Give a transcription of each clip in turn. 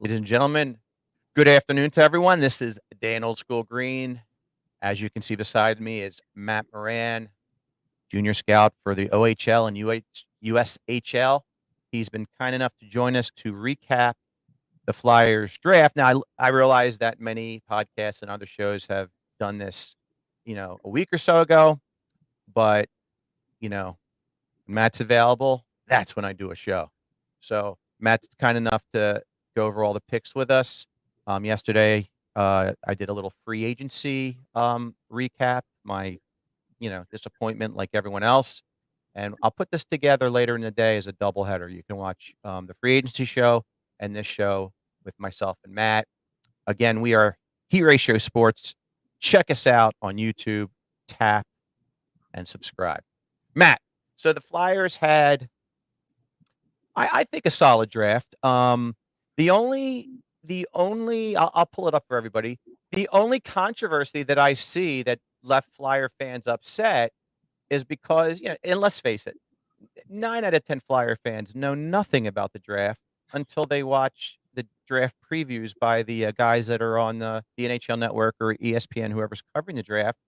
Ladies and gentlemen, good afternoon to everyone. This is Dan Old School Green. As you can see beside me is Matt Moran, junior scout for the OHL and USHL. He's been kind enough to join us to recap the Flyers draft. Now, I realize that many podcasts and other shows have done this, a week or so ago, but, when Matt's available, that's when I do a show. So Matt's kind enough to go over all the picks with us. Yesterday, I did a little free agency recap, my, disappointment like everyone else. And I'll put this together later in the day as a doubleheader. You can watch the free agency show and this show with myself and Matt. Again, we are Heat Ratio Sports. Check us out on YouTube, tap, and subscribe. Matt, so the Flyers had, I think, a solid draft. The only I'll pull it up for everybody. The only controversy that I see that left Flyer fans upset is because, and let's face it, 9 out of 10 Flyer fans know nothing about the draft until they watch the draft previews by the guys that are on the NHL Network or ESPN, whoever's covering the draft.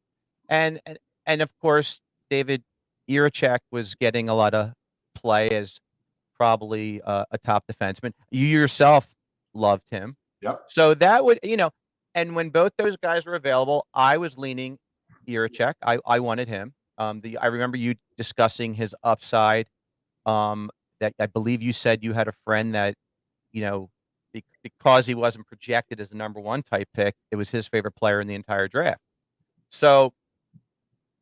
And of course, David Jiricek was getting a lot of play as probably a top defenseman. You yourself loved him. Yep. So that would, and when both those guys were available, I was leaning Jiricek. I wanted him. I remember you discussing his upside. That I believe you said you had a friend that, because he wasn't projected as a number 1 type pick, it was his favorite player in the entire draft. So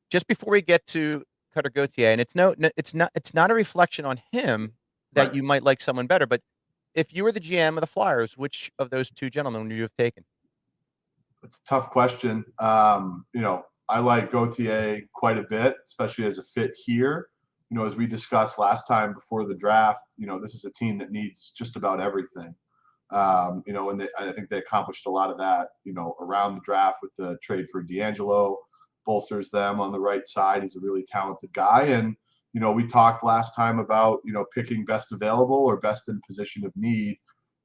just before we get to Cutter Gauthier, and it's not a reflection on him that Right. you might like someone better, but if you were the GM of the Flyers, which of those 2 gentlemen would you have taken? It's a tough question. I like Gauthier quite a bit, especially as a fit here. As we discussed last time before the draft, this is a team that needs just about everything. And I think they accomplished a lot of that, around the draft with the trade for DeAngelo, bolsters them on the right side. He's a really talented guy. And, we talked last time about, picking best available or best in position of need.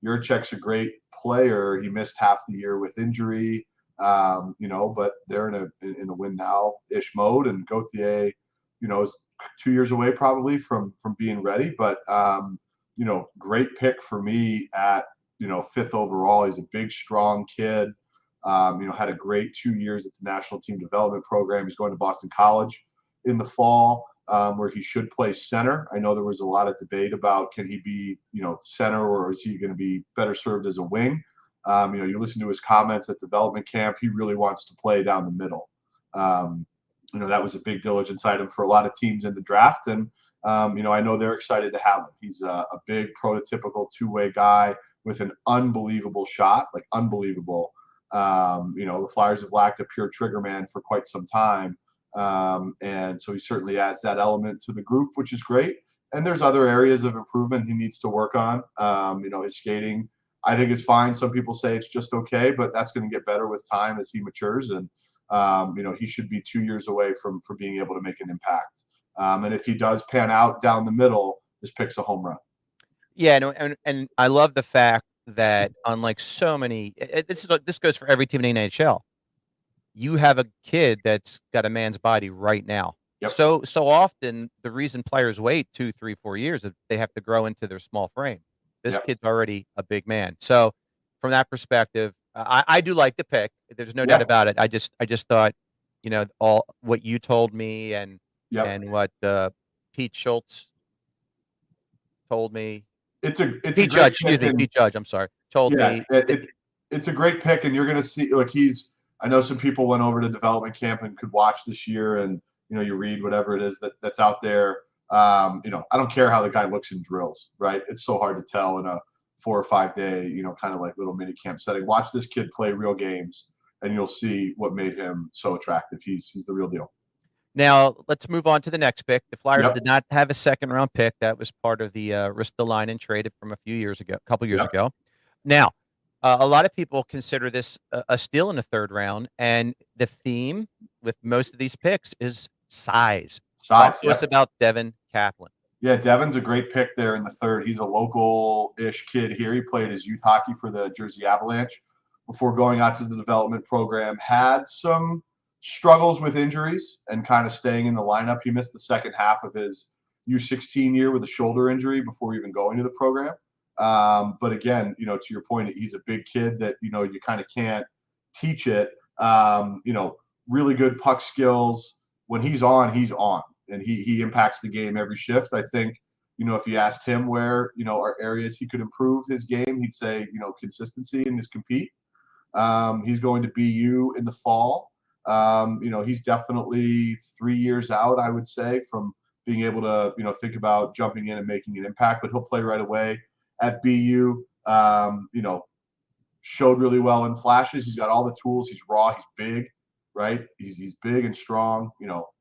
Jiricek's a great player. He missed half the year with injury, but they're in a win now-ish mode. And Gauthier, is 2 years away probably from being ready. But, great pick for me at, 5th overall. He's a big, strong kid. Had a great 2 years at the National Team Development Program. He's going to Boston College in the fall, where he should play center. I know there was a lot of debate about, can he be, center, or is he going to be better served as a wing? You listen to his comments at development camp. He really wants to play down the middle. That was a big diligence item for a lot of teams in the draft. And, I know they're excited to have him. He's a big prototypical 2-way guy with an unbelievable shot, like unbelievable. The Flyers have lacked a pure trigger man for quite some time. And so he certainly adds that element to the group, which is great. And there's other areas of improvement he needs to work on. His skating, I think, is fine. Some people say it's just okay, but that's going to get better with time as he matures. And, he should be 2 years away from being able to make an impact. And if he does pan out down the middle, this pick's a home run. Yeah, no, and I love the fact that unlike so many, this goes for every team in the NHL. You have a kid that's got a man's body right now. Yep. So often the reason players wait 2, 3, 4 years is they have to grow into their small frame. This Yep. kid's already a big man. So from that perspective, I do like the pick. There's no doubt about it. I just thought, all what you told me and what Pete Schultz told me. Pete Judge, Pete Judge. I'm sorry. Told me. It's a great pick, and you're going to see. Like I know some people went over to development camp and could watch this year, and you read whatever it is that's out there. I don't care how the guy looks in drills, right? It's so hard to tell in a 4 or 5 day, kind of like little mini camp setting. Watch this kid play real games, and you'll see what made him so attractive. He's the real deal. Now, let's move on to the next pick. The Flyers did not have a second-round pick. That was part of the Ristolainen trade from a couple years ago. Now, a lot of people consider this a steal in the 3rd round, and the theme with most of these picks is size. Talk to us about Devin Kaplan. Yeah, Devin's a great pick there in the third. He's a local-ish kid here. He played his youth hockey for the Jersey Avalanche before going out to the development program. Had some struggles with injuries and kind of staying in the lineup. He missed the second half of his U16 year with a shoulder injury before even going to the program. But again, to your point, he's a big kid that, you kind of can't teach it. Really good puck skills. When he's on, and he impacts the game every shift. I think, if you asked him where, are areas he could improve his game, he'd say, consistency in his compete. He's going to BU in the fall. He's definitely 3 years out, I would say, from being able to, think about jumping in and making an impact, but he'll play right away at BU. Showed really well in flashes. He's got all the tools. He's raw. He's big, right? He's big and strong,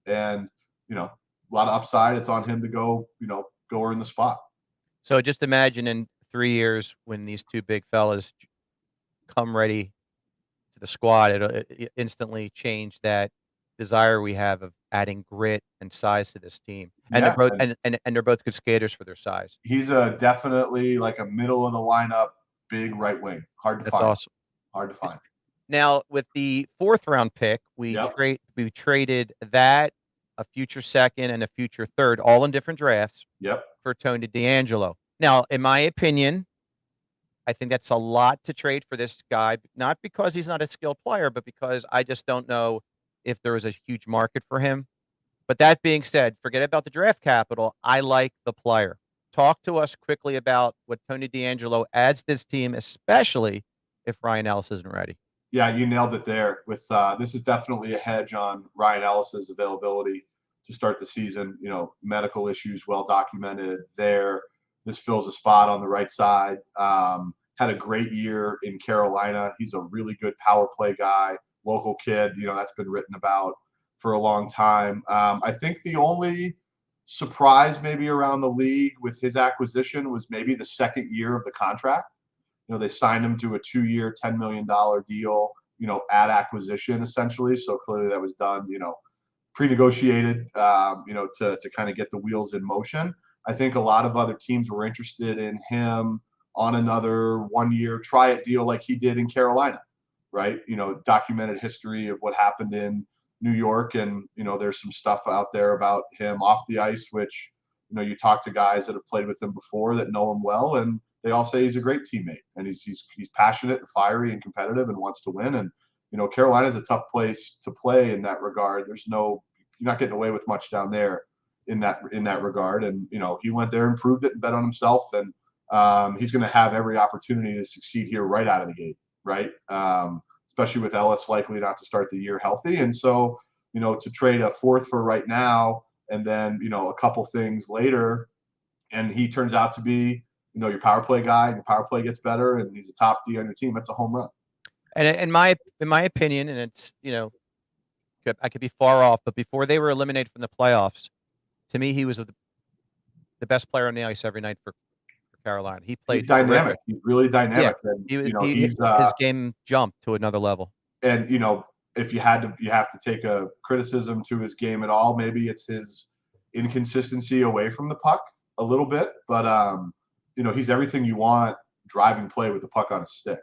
and, a lot of upside. It's on him to go earn the spot. So just imagine in 3 years when these two big fellas come ready to the squad, it instantly change that desire we have of adding grit and size to this team. And Yeah, they're both and they're both good skaters for their size. he's a definitely like a middle of the lineup, big right wing. Hard to That's find. awesome. Hard to find. Now, with the 4th round pick, we Yep. traded that, a future second, and a future third, all in different drafts, Yep. for Tony DeAngelo. Now, in my opinion, I think that's a lot to trade for this guy, not because he's not a skilled player, but because I just don't know if there is a huge market for him. But that being said, forget about the draft capital. I like the player. Talk to us quickly about what Tony DeAngelo adds to this team, especially if Ryan Ellis isn't ready. Yeah, you nailed it there. With this is definitely a hedge on Ryan Ellis's availability to start the season. Medical issues well documented there. This fills a spot on the right side. Had a great year in Carolina. He's a really good power play guy, local kid. That's been written about for a long time. I think the only surprise maybe around the league with his acquisition was maybe the second year of the contract. They signed him to a 2-year, $10 million deal, at acquisition essentially. So clearly that was done, pre-negotiated, to kind of get the wheels in motion. I think a lot of other teams were interested in him on another 1-year try-it deal like he did in Carolina, right? Documented history of what happened in New York. And, there's some stuff out there about him off the ice, which, you talk to guys that have played with him before that know him well, and they all say he's a great teammate, and he's passionate and fiery and competitive and wants to win. And, Carolina's a tough place to play in that regard. You're not getting away with much down there in that regard. And, he went there and proved it and bet on himself. And he's going to have every opportunity to succeed here right out of the gate, right? Especially with Ellis likely not to start the year healthy. And so, to trade a 4th for right now, and then, a couple things later, and he turns out to be, your power play guy, and your power play gets better, and he's a top D on your team. That's a home run. And in my opinion, and it's, I could be far off, but before they were eliminated from the playoffs, to me, he was the best player on the ice every night for Carolina. He played He's dynamic. terrific. He's really dynamic. Yeah, And, his game jumped to another level. And, if you have to take a criticism to his game at all, maybe it's his inconsistency away from the puck a little bit. But, he's everything you want driving play with the puck on a stick.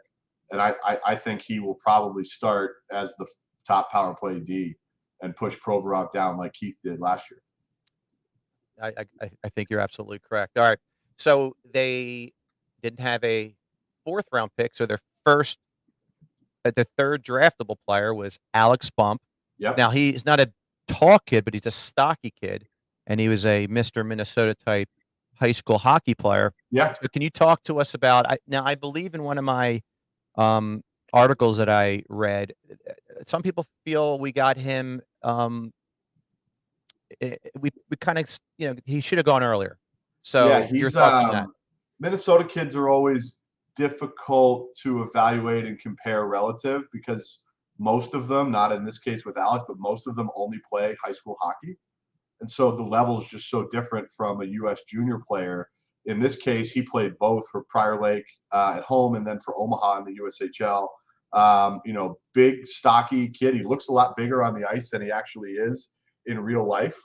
And I think he will probably start as the top power play D and push Provorov down like Keith did last year. I think you're absolutely correct. All right. So they didn't have a 4th round pick. So their third draftable player was Alex Bump. Yep. Now he's not a tall kid, but he's a stocky kid. And he was a Mr. Minnesota type high school hockey player. Yeah. So can you talk to us about, I believe in one of my articles that I read, some people feel we got him, we kind of, he should have gone earlier. So yeah, your thoughts on that? Minnesota kids are always difficult to evaluate and compare relative because most of them, not in this case with Alex, but most of them only play high school hockey. And so the level is just so different from a U.S. junior player. In this case, he played both for Prior Lake at home and then for Omaha in the USHL. Big, stocky kid. He looks a lot bigger on the ice than he actually is in real life.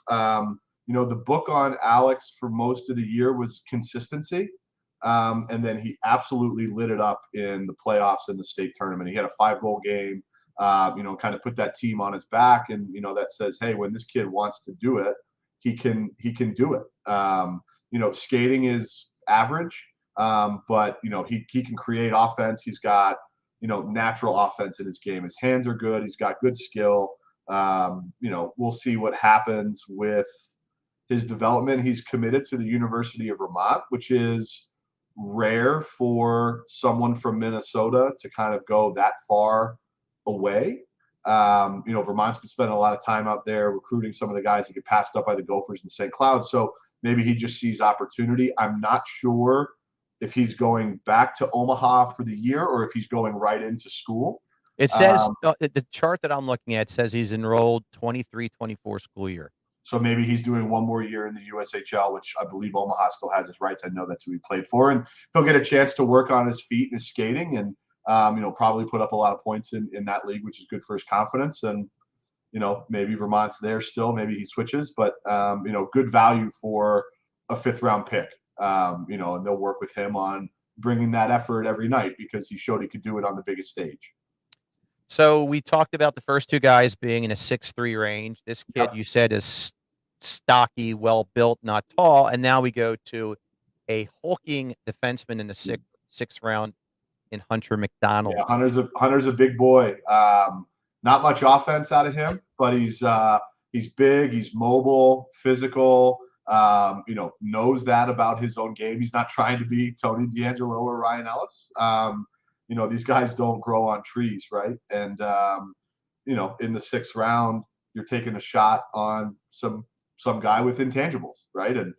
The book on Alex for most of the year was consistency. And then he absolutely lit it up in the playoffs and the state tournament. He had a 5-goal game, kind of put that team on his back. And, that says, hey, when this kid wants to do it, he can do it. Skating is average, but, he can create offense. He's got, natural offense in his game. His hands are good. He's got good skill. We'll see what happens with his development. He's committed to the University of Vermont, which is rare for someone from Minnesota to kind of go that far away. Vermont's been spending a lot of time out there recruiting some of the guys that get passed up by the Gophers in St. Cloud. So maybe he just sees opportunity. I'm not sure if he's going back to Omaha for the year or if he's going right into school. It says the chart that I'm looking at says he's enrolled 23-24 school year. So maybe he's doing one more year in the USHL, which I believe Omaha still has his rights. I know that's who he played for. And he'll get a chance to work on his feet and his skating and, probably put up a lot of points in that league, which is good for his confidence. And, maybe Vermont's there still. Maybe he switches. But, good value for a 5th-round pick. And they'll work with him on bringing that effort every night because he showed he could do it on the biggest stage. So we talked about the first two guys being in a 6'3" range. This kid, you said, is stocky, well-built, not tall. And now we go to a hulking defenseman in the sixth round in Hunter Mcdonald. Yeah, Hunter's a big boy. Not much offense out of him, but he's big, he's mobile, physical, knows that about his own game. He's not trying to be Tony DeAngelo or Ryan Ellis. These guys don't grow on trees, right? And, in the 6th round, you're taking a shot on some guy with intangibles, right? And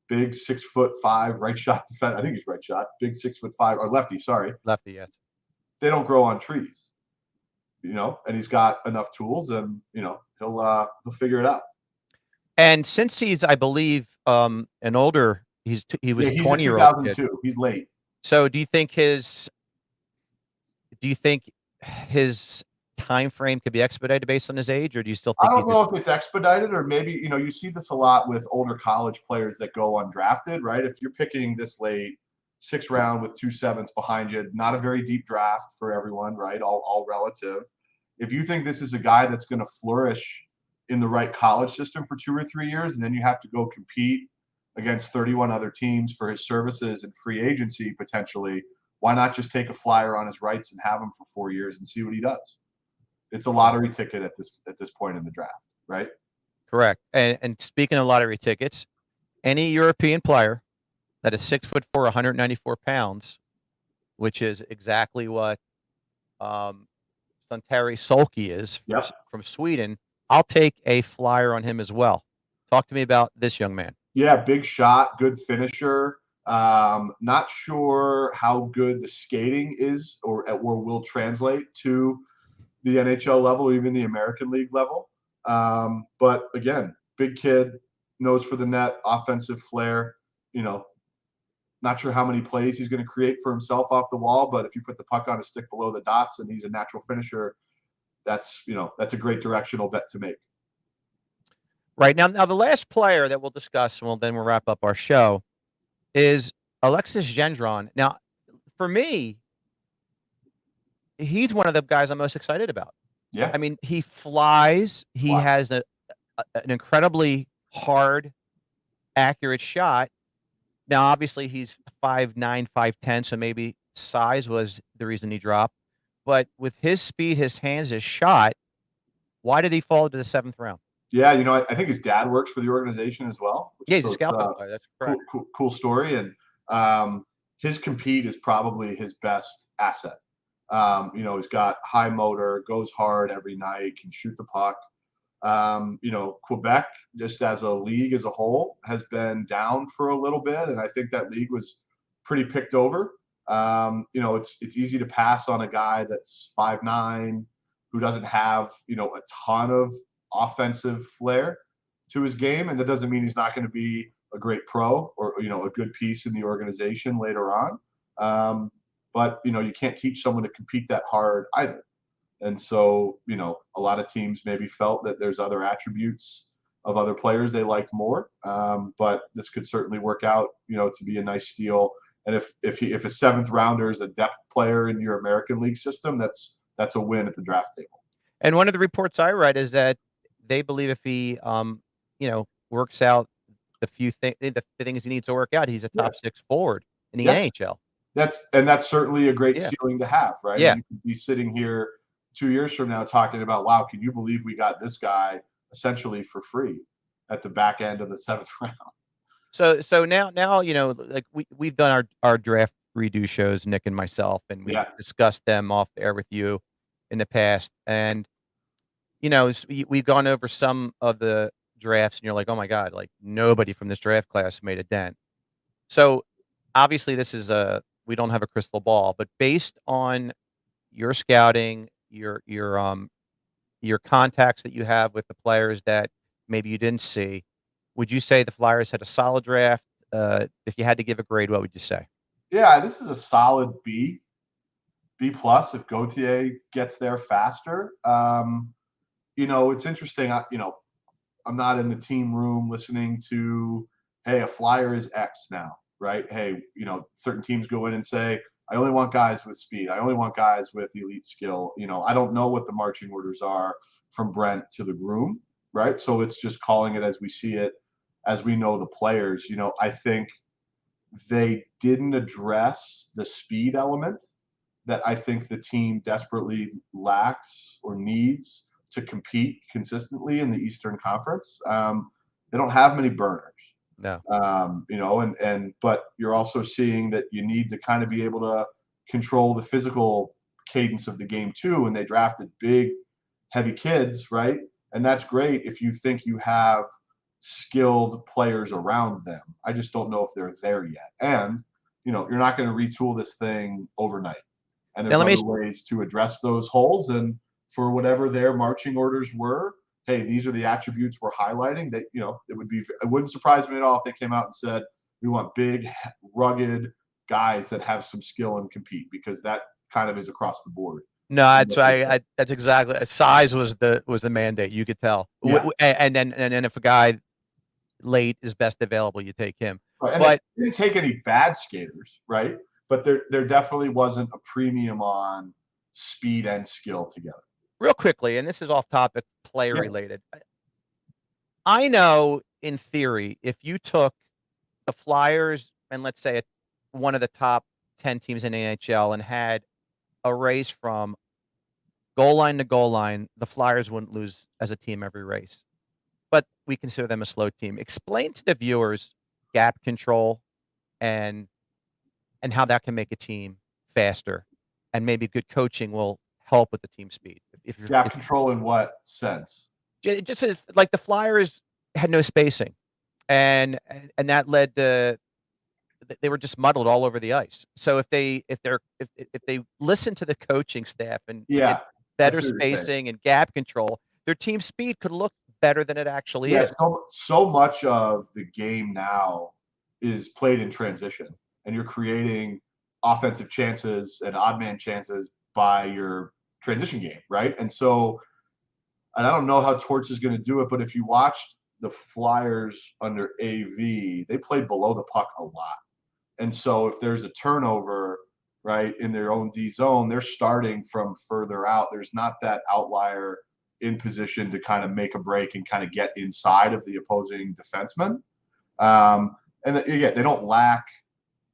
big 6'5" right shot defense. I think he's right shot. Big 6'5" or lefty. Sorry, lefty. Yes. They don't grow on trees, and he's got enough tools, and he'll figure it out. And since he's, I believe, an older, he was a 20-year-old kid. He's late. So do you think his time frame could be expedited based on his age, or do you still think I don't know if it's expedited, or maybe you see this a lot with older college players that go undrafted, right? If you're picking this late, 6th round with 2 7s behind you, not a very deep draft for everyone, right? All relative. If you think this is a guy that's going to flourish in the right college system for 2 or 3 years, and then you have to go compete against 31 other teams for his services and free agency potentially, why not just take a flyer on his rights and have him for 4 years and see what he does? It's a lottery ticket at this point in the draft, right? Correct. And speaking of lottery tickets, any European player that is 6'4", 194 pounds, which is exactly what Santeri Solki is from Sweden, I'll take a flyer on him as well. Talk to me about this young man. Yeah, big shot, good finisher. Not sure how good the skating is or will translate to the NHL level or even the American League level. But again, big kid, nose for the net, offensive flair. Not sure how many plays he's going to create for himself off the wall, but if you put the puck on a stick below the dots and he's a natural finisher, that's a great directional bet to make. Right. Now the last player that we'll discuss, and then we'll wrap up our show, is Alexis Jendron. Now, for me, he's one of the guys I'm most excited about. Yeah. I mean, he flies. He has an incredibly hard, accurate shot. Now, obviously, he's 5'9", 5'10", so maybe size was the reason he dropped. But with his speed, his hands, his shot, why did he fall to the 7th round? Yeah, I think his dad works for the organization as well. Yeah, he's a scout player. That's correct. Cool story. And his compete is probably his best asset. He's got high motor, goes hard every night, can shoot the puck. Quebec, just as a league as a whole, has been down for a little bit, and I think that league was pretty picked over. It's easy to pass on a guy that's 5'9", who doesn't have a ton of offensive flair to his game, and that doesn't mean he's not going to be a great pro or a good piece in the organization later on. But you can't teach someone to compete that hard either. And so, a lot of teams maybe felt that there's other attributes of other players they liked more. But this could certainly work out, to be a nice steal. And if a seventh rounder is a depth player in your American League system, that's a win at the draft table. And one of the reports I read is that they believe if he, works out the things he needs to work out, he's a top 6 forward in the NHL. That's certainly a great ceiling to have, right? Yeah. And you could be sitting here 2 years from now talking about, wow, can you believe we got this guy essentially for free at the back end of the 7th round? So now, like we've done our draft redo shows, Nick and myself, and we discussed them off air with you in the past. And, we've gone over some of the drafts and you're like, oh my God, like nobody from this draft class made a dent. So obviously this is we don't have a crystal ball, but based on your scouting, your contacts that you have with the players that maybe you didn't see, would you say the Flyers had a solid draft? If you had to give a grade, what would you say? Yeah, this is a solid B plus if Gauthier gets there faster. It's interesting. I'm not in the team room listening to, hey, a Flyer is X now, right? Hey, certain teams go in and say, I only want guys with speed. I only want guys with elite skill. I don't know what the marching orders are from Brent to the groom, right? So it's just calling it as we see it, as we know the players. I think they didn't address the speed element that I think the team desperately lacks or needs to compete consistently in the Eastern Conference. They don't have many burners. No. But you're also seeing that you need to kind of be able to control the physical cadence of the game too. And they drafted big, heavy kids, right? And that's great if you think you have skilled players around them. I just don't know if they're there yet. And, you're not going to retool this thing overnight. And there's other ways to address those holes. And for whatever their marching orders were, hey, these are the attributes we're highlighting. That it wouldn't surprise me at all if they came out and said, we want big, rugged guys that have some skill and compete, because that kind of is across the board. No, that's right. That's exactly. Size was the mandate. You could tell. Yeah. And then if a guy late is best available, you take him. Right. And but they didn't take any bad skaters, right? But there definitely wasn't a premium on speed and skill together. Real quickly, and this is off topic, player related. I know in theory, if you took the Flyers and let's say one of the top 10 teams in the NHL and had a race from goal line to goal line, the Flyers wouldn't lose as a team every race. But we consider them a slow team. Explain to the viewers gap control and how that can make a team faster, and maybe good coaching will help with the team speed. Gap control in what sense? Just as like the Flyers had no spacing, and that led to they were just muddled all over the ice. So if they listen to the coaching staff and get better spacing and gap control, their team speed could look better than it actually is. So much of the game now is played in transition, and you're creating offensive chances and odd man chances by your transition game, right? And I don't know how Torts is going to do it, but if you watched the Flyers under AV, they played below the puck a lot. And so if there's a turnover, right, in their own D zone, they're starting from further out. There's not that outlier in position to kind of make a break and kind of get inside of the opposing defenseman. And again, they don't lack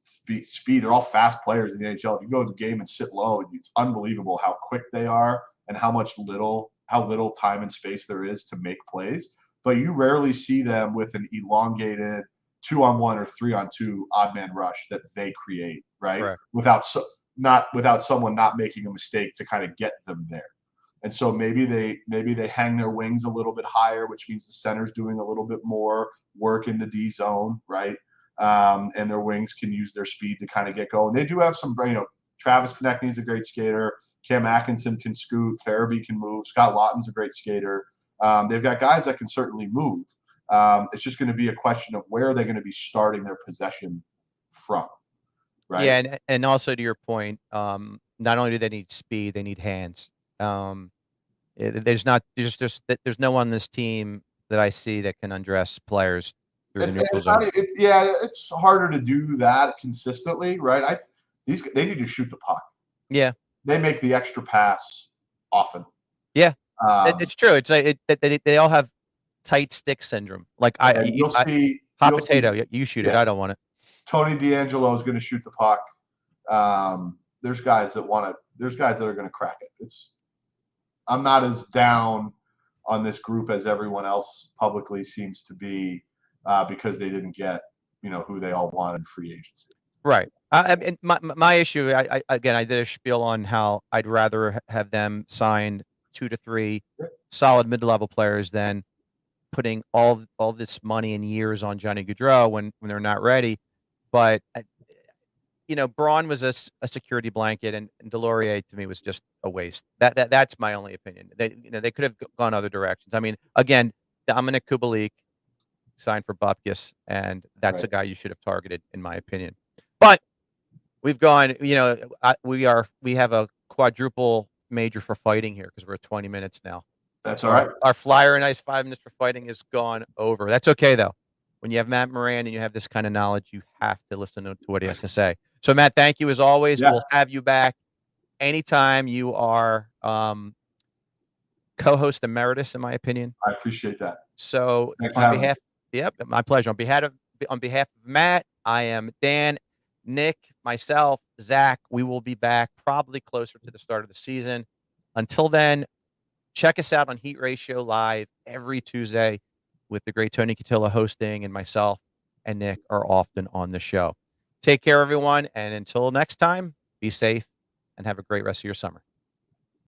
speed. They're all fast players in the NHL. If you go to the game and sit low, it's unbelievable how quick they are and how little time and space there is to make plays. But you rarely see them with an elongated 2-on-1 or 3-on-2 odd man rush that they create, right? Correct. Without someone not making a mistake to kind of get them there. And so maybe they hang their wings a little bit higher, which means the center's doing a little bit more work in the D zone, right? And their wings can use their speed to kind of get going. They do have some, Travis Konechny is a great skater. Cam Atkinson can scoot. Farabee can move. Scott Lawton's a great skater. They've got guys that can certainly move. It's just going to be a question of where are they going to be starting their possession from, right? Yeah, and also to your point, not only do they need speed, they need hands. There's no one on this team that I see that can undress players through the It's, neutral it's not, zone. it's harder to do that consistently, right? They need to shoot the puck. Yeah. They make the extra pass often. Yeah. It's true. It's like they all have tight stick syndrome. Like you'll see hot potato. You shoot it. yeah. I don't want it. Tony DeAngelo is going to shoot the puck. There's guys that want to. There's guys that are going to crack it. I'm not as down on this group as everyone else publicly seems to be, because they didn't get who they all wanted in free agency. Right. And my issue, again, I did a spiel on how I'd rather have them signed 2 to 3 solid mid-level players than putting all this money and years on Johnny Gaudreau when they're not ready. But Braun was a security blanket, and Delorier to me was just a waste. That's my only opinion. They could have gone other directions. I mean, again, Dominic Kubalik signed for Bupkis, and that's a guy you should have targeted, in my opinion. But we've gone. We have a quadruple major for fighting here because we're at 20 minutes now. That's all right. Our flyer and ice 5 minutes for fighting is gone over. That's okay though. When you have Matt Moran and you have this kind of knowledge, you have to listen to what he has to say. So Matt, thank you as always. Yeah. We'll have you back anytime you are co-host emeritus, in my opinion. I appreciate that. So Thanks on behalf, my pleasure. On behalf of Matt, I am Dan, Nick, myself, Zach. We will be back probably closer to the start of the season. Until then, check us out on Heat Ratio Live every Tuesday with the great Tony Cotillo hosting, and myself and Nick are often on the show. Take care, everyone, and until next time, be safe and have a great rest of your summer.